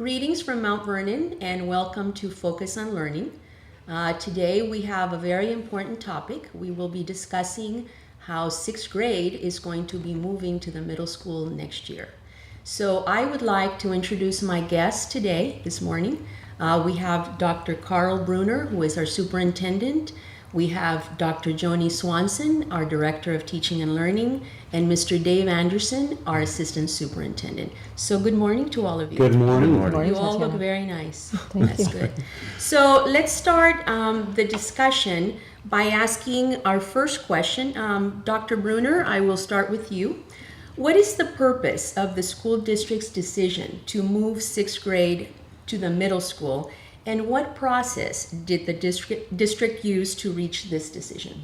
Greetings from Mount Vernon and welcome to Focus on Learning. Today we have a very important topic. We will be discussing how sixth grade is going to be moving to the middle school next year. So I would like to introduce my guest today, this morning. We have Dr. Carl Bruner, who is our superintendent. We have Dr. Joni Swanson, our Director of Teaching and Learning, and Mr. Dave Anderson, our Assistant Superintendent. So good morning to all of you. Good morning. Good morning. You all look very nice. Thank That's you. good. So let's start the discussion by asking our first question. Dr. Bruner, I will start with you. What is the purpose of the school district's decision to move sixth grade to the middle school, and what process did the district use to reach this decision?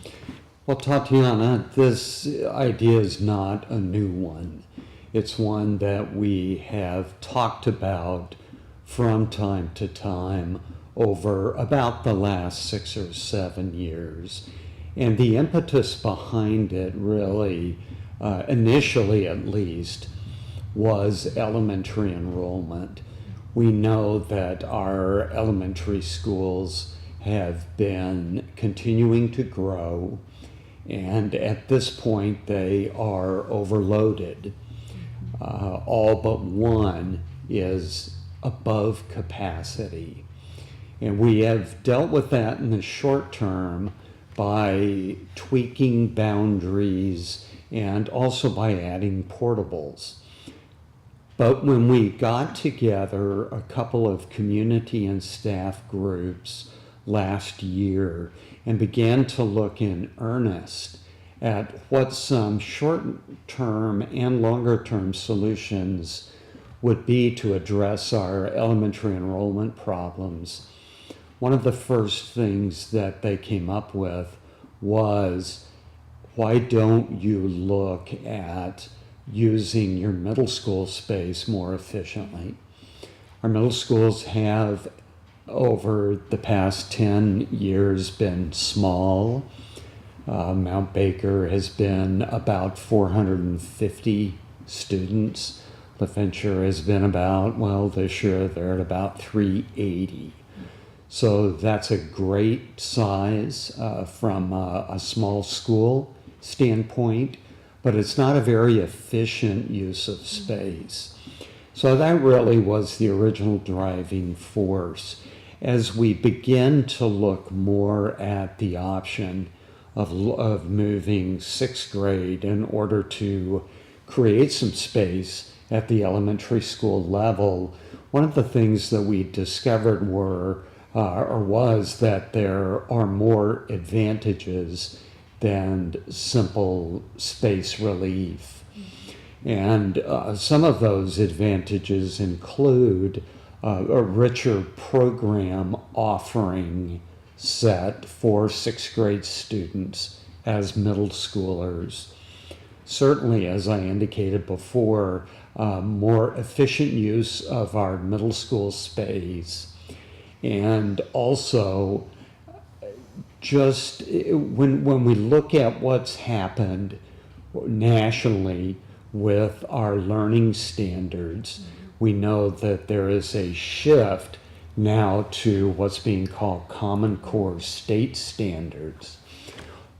Well, Tatiana, this idea is not a new one. It's one that we have talked about from time to time over about the last 6 or 7 years. And the impetus behind it really, initially at least, was elementary enrollment. We know that our elementary schools have been continuing to grow, and at this point they are overloaded. All but one is above capacity. And we have dealt with that in the short term by tweaking boundaries and also by adding portables. But when we got together a couple of community and staff groups last year and began to look in earnest at what some short-term and longer-term solutions would be to address our elementary enrollment problems, one of the first things that they came up with was, why don't you look at using your middle school space more efficiently? Our middle schools have, over the past 10 years, been small. Mount Baker has been about 450 students. LaVenture has been about, well, this year they're at about 380. So that's a great size from a small school standpoint, but it's not a very efficient use of space. So that really was the original driving force. As we begin to look more at the option of moving sixth grade in order to create some space at the elementary school level, one of the things that we discovered was that there are more advantages than simple space relief. And some of those advantages include a richer program offering set for sixth grade students as middle schoolers. Certainly, as I indicated before, more efficient use of our middle school space, and also just when we look at what's happened nationally with our learning standards, we know that there is a shift now to what's being called Common Core state standards.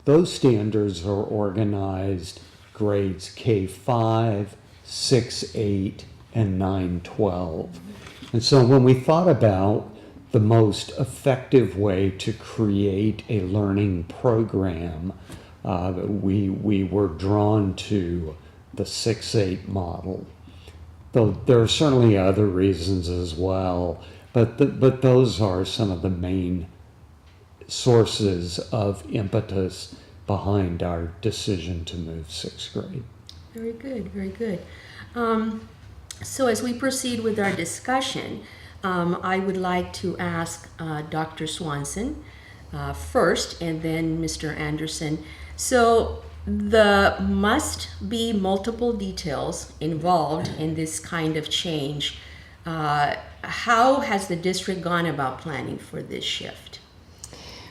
Those standards are organized grades K-5, 6-8, and 9-12. And so when we thought about the most effective way to create a learning program, we were drawn to the 6-8 model. Though there are certainly other reasons as well, but those are some of the main sources of impetus behind our decision to move sixth grade. Very good, very good. So as we proceed with our discussion, I would like to ask Dr. Swanson first, and then Mr. Anderson. So there must be multiple details involved in this kind of change. How has the district gone about planning for this shift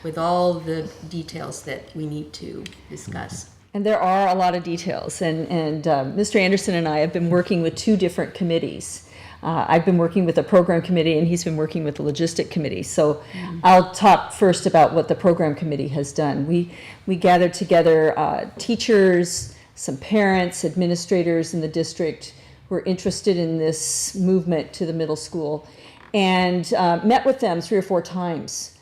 with all the details that we need to discuss? And there are a lot of details, and Mr. Anderson and I have been working with two different committees I've been working with the program committee, and he's been working with the logistic committee. So I'll talk first about what the program committee has done. We gathered together teachers, some parents, administrators in the district who are interested in this movement to the middle school, and met with them 3 or 4 times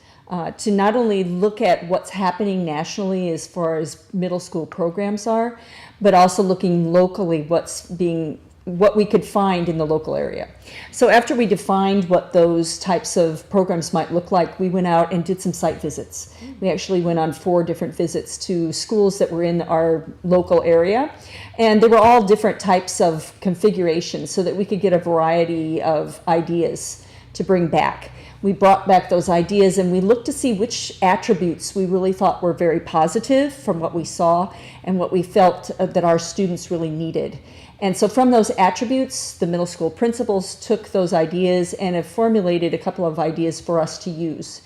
to not only look at what's happening nationally as far as middle school programs are, but also looking locally what we could find in the local area. So after we defined what those types of programs might look like, we went out and did some site visits. We actually went on 4 different visits to schools that were in our local area, and they were all different types of configurations so that we could get a variety of ideas to bring back. We brought back those ideas and we looked to see which attributes we really thought were very positive from what we saw and what we felt that our students really needed. And so from those attributes, the middle school principals took those ideas and have formulated a couple of ideas for us to use.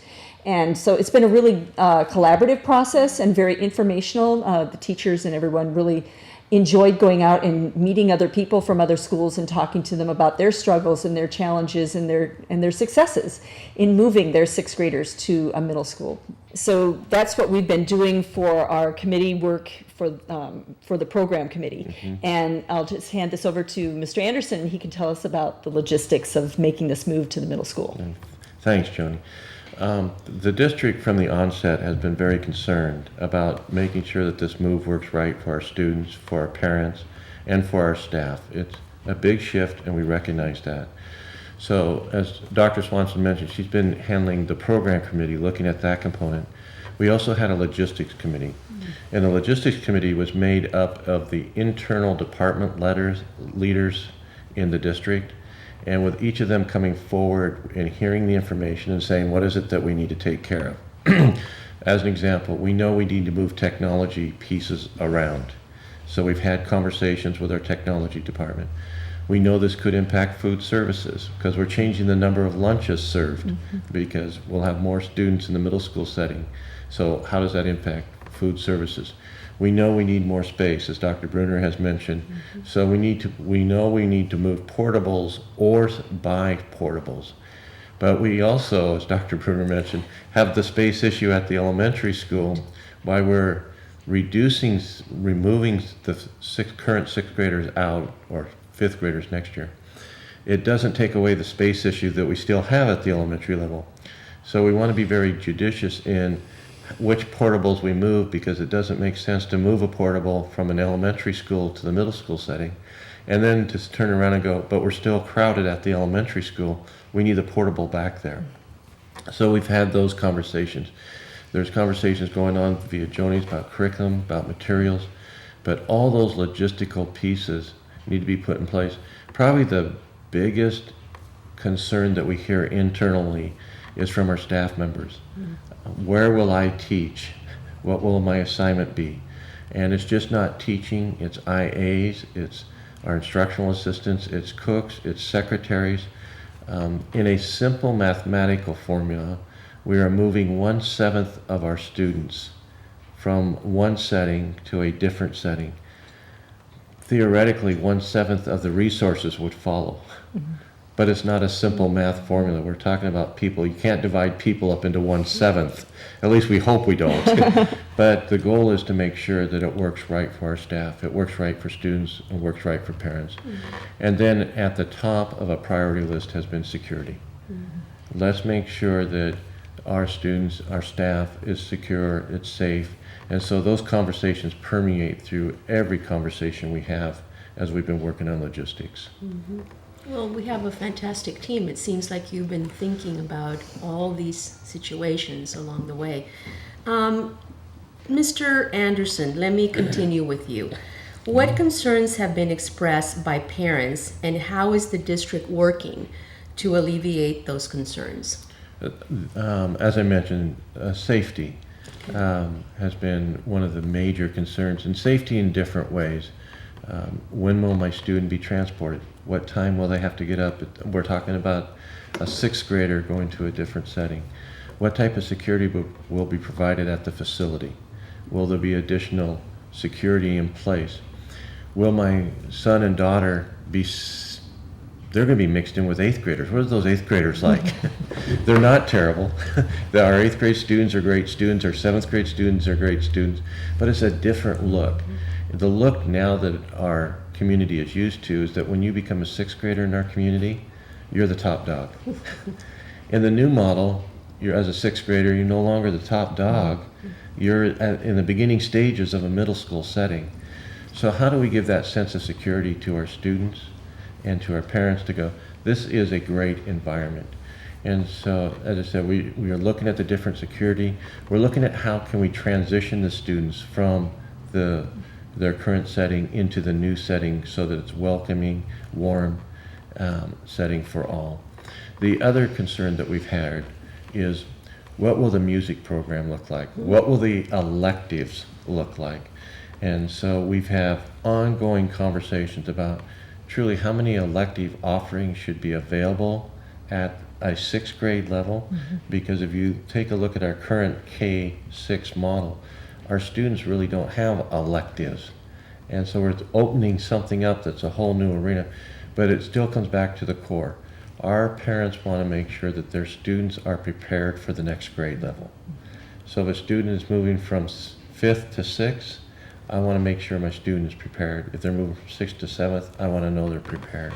And so it's been a really collaborative process and very informational. The teachers and everyone really enjoyed going out and meeting other people from other schools and talking to them about their struggles and their challenges and their successes in moving their 6th graders to a middle school. So that's what we've been doing for our committee work for the program committee. And I'll just hand this over to Mr. Anderson. He can tell us about the logistics of making this move to the middle school. Thanks, Joni. The district from the onset has been very concerned about making sure that this move works right for our students, for our parents, and for our staff. It's a big shift, and we recognize that. So as Dr. Swanson mentioned, she's been handling the program committee, looking at that component. We also had a logistics committee, and the logistics committee was made up of the internal department leaders in the district, and with each of them coming forward and hearing the information and saying, what is it that we need to take care of? As an example, we know we need to move technology pieces around. So we've had conversations with our technology department. We know this could impact food services because we're changing the number of lunches served because we'll have more students in the middle school setting. So how does that impact food services? We know we need more space, as Dr. Bruner has mentioned. So we know we need to move portables or buy portables. But we also, as Dr. Bruner mentioned, have the space issue at the elementary school while we're removing the current 6th graders out, or 5th graders next year. It doesn't take away the space issue that we still have at the elementary level. So we want to be very judicious in which portables we move, because it doesn't make sense to move a portable from an elementary school to the middle school setting and then to turn around and go, but we're still crowded at the elementary school. We need the portable back there. So we've had those conversations. There's conversations going on via Joni's about curriculum, about materials, but all those logistical pieces need to be put in place. Probably the biggest concern that we hear internally is from our staff members. Where will I teach? What will my assignment be? And it's just not teaching, it's IAs, it's our instructional assistants, it's cooks, it's secretaries. In a simple mathematical formula, we are moving 1/7 of our students from one setting to a different setting. Theoretically, 1/7 of the resources would follow. But it's not a simple math formula. We're talking about people. You can't divide people up into 1/7. At least we hope we don't. But the goal is to make sure that it works right for our staff, it works right for students, and works right for parents. And then at the top of a priority list has been security. Let's make sure that our students, our staff is secure, it's safe. And so those conversations permeate through every conversation we have as we've been working on logistics. Well, we have a fantastic team. It seems like you've been thinking about all these situations along the way. Mr. Anderson, let me continue with you. What concerns have been expressed by parents, and how is the district working to alleviate those concerns? As I mentioned, safety has been one of the major concerns, and safety in different ways. When will my student be transported? What time will they have to get up? We're talking about a 6th grader going to a different setting. What type of security will be provided at the facility? Will there be additional security in place? Will my son and daughter be they're going to be mixed in with 8th graders. What are those 8th graders like? They're not terrible. Our 8th grade students are great students. Our 7th grade students are great students. But it's a different look. The look now that our community is used to is that when you become a 6th grader in our community, you're the top dog. In the new model, you're as a 6th grader, you're no longer the top dog. You're in the beginning stages of a middle school setting. So how do we give that sense of security to our students and to our parents to go, this is a great environment? And so, as I said, we are looking at the different security. We're looking at how can we transition the students from their current setting into the new setting so that it's welcoming, warm setting for all. The other concern that we've had is, what will the music program look like? What will the electives look like? And so we've had ongoing conversations about truly how many elective offerings should be available at a 6th grade level. Because if you take a look at our current K-6 model, our students really don't have electives. And so we're opening something up that's a whole new arena, but it still comes back to the core. Our parents want to make sure that their students are prepared for the next grade level. So if a student is moving from 5th to 6th, I want to make sure my student is prepared. If they're moving from 6th to 7th, I want to know they're prepared.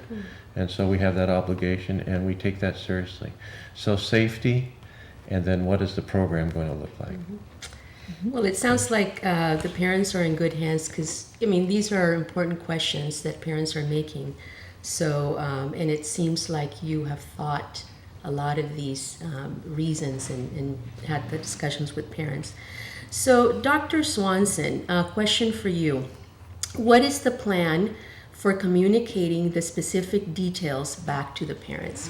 And so we have that obligation, and we take that seriously. So safety, and then what is the program going to look like? Well, it sounds like the parents are in good hands because, I mean, these are important questions that parents are making. So, and it seems like you have thought a lot of these reasons and had the discussions with parents. So, Dr. Swanson, a question for you. What is the plan for communicating the specific details back to the parents?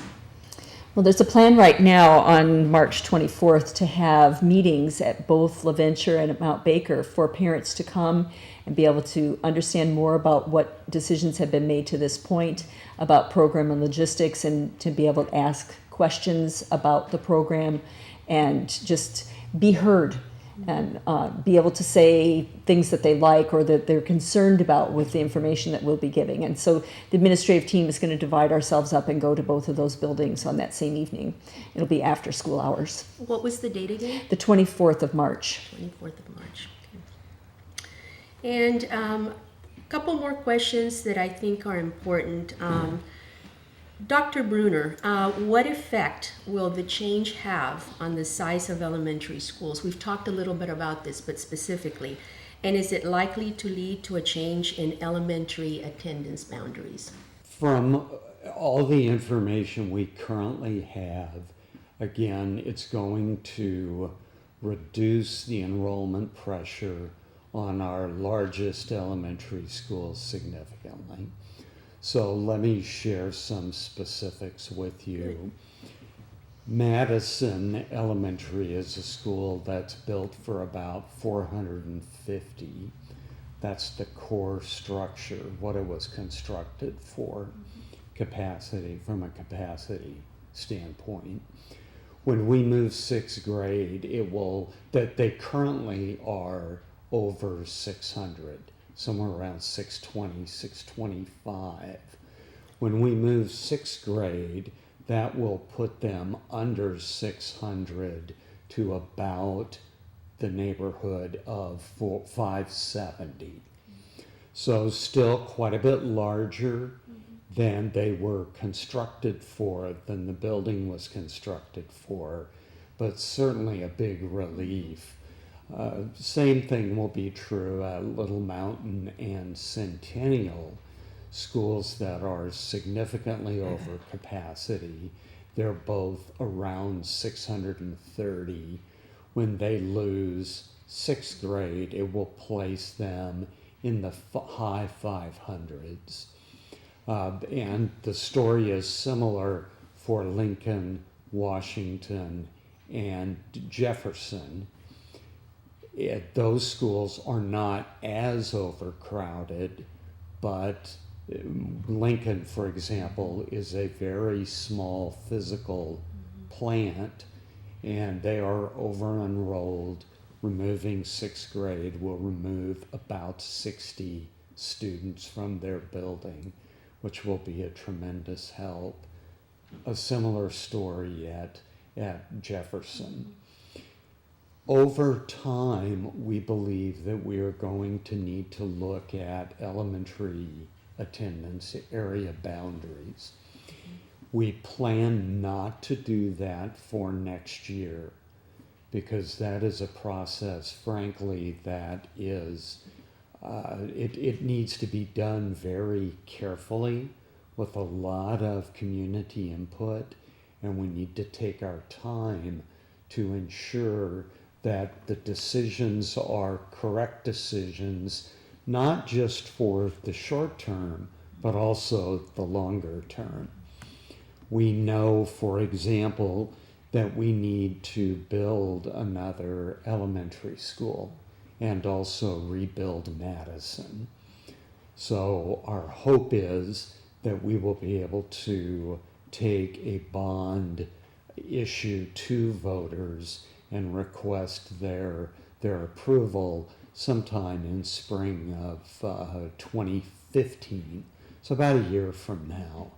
Well, there's a plan right now on March 24th to have meetings at both LaVenture and at Mount Baker for parents to come and be able to understand more about what decisions have been made to this point, about program and logistics, and to be able to ask questions about the program and just be heard and be able to say things that they like or that they're concerned about with the information that we'll be giving. And so the administrative team is going to divide ourselves up and go to both of those buildings on that same evening. It'll be after school hours. What was the date again? The 24th of March. 24th of March. Okay. And a couple more questions that I think are important. Dr. Bruner, what effect will the change have on the size of elementary schools? We've talked a little bit about this, but specifically. And is it likely to lead to a change in elementary attendance boundaries? From all the information we currently have, again, it's going to reduce the enrollment pressure on our largest elementary schools significantly. So let me share some specifics with you. Madison Elementary is a school that's built for about 450. That's the core structure, what it was constructed for, capacity, from a capacity standpoint. When we move 6th grade, they currently are over 600. Somewhere around 620, 625. When we move 6th grade, that will put them under 600 to about the neighborhood of 570. So still quite a bit larger than they were constructed for, than the building was constructed for, but certainly a big relief. Same thing will be true at Little Mountain and Centennial, schools that are significantly over capacity. They're both around 630. When they lose 6th grade, it will place them in the high 500s. And the story is similar for Lincoln, Washington, and Jefferson. Those schools are not as overcrowded, but Lincoln, for example, is a very small physical plant, and they are over-enrolled. Removing 6th grade will remove about 60 students from their building, which will be a tremendous help. A similar story at Jefferson. Over time, we believe that we are going to need to look at elementary attendance area boundaries. We plan not to do that for next year because that is a process, frankly, that is, it needs to be done very carefully with a lot of community input, and we need to take our time to ensure that the decisions are correct decisions, not just for the short term, but also the longer term. We know, for example, that we need to build another elementary school and also rebuild Madison. So our hope is that we will be able to take a bond issue to voters and request their approval sometime in spring of 2015, so about a year from now.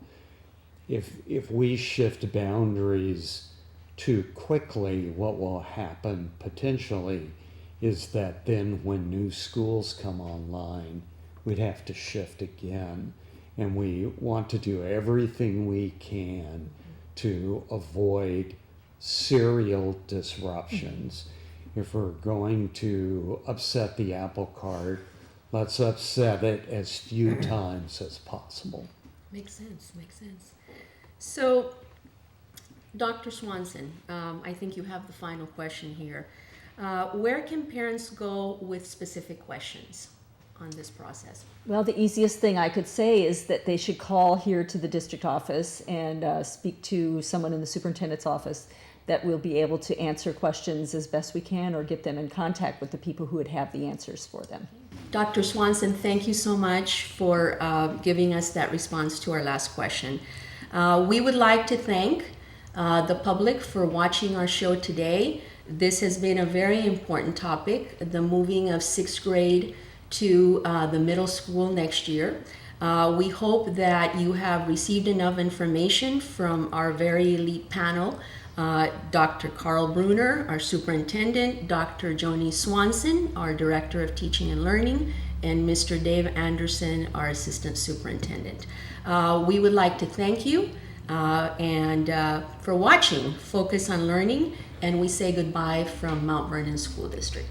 If we shift boundaries too quickly, what will happen potentially is that then when new schools come online, we'd have to shift again. And we want to do everything we can to avoid serial disruptions. If we're going to upset the apple cart, let's upset it as few times as possible. Makes sense, makes sense. So, Dr. Swanson, I think you have the final question here. Where can parents go with specific questions on this process? Well, the easiest thing I could say is that they should call here to the district office and speak to someone in the superintendent's office that will be able to answer questions as best we can or get them in contact with the people who would have the answers for them. Dr. Swanson, thank you so much for giving us that response to our last question. We would like to thank the public for watching our show today. This has been a very important topic, the moving of sixth grade to the middle school next year. We hope that you have received enough information from our very elite panel, Dr. Carl Bruner, our superintendent, Dr. Joni Swanson, our director of teaching and learning, and Mr. Dave Anderson, our assistant superintendent. We would like to thank you and for watching Focus on Learning, and we say goodbye from Mount Vernon School District.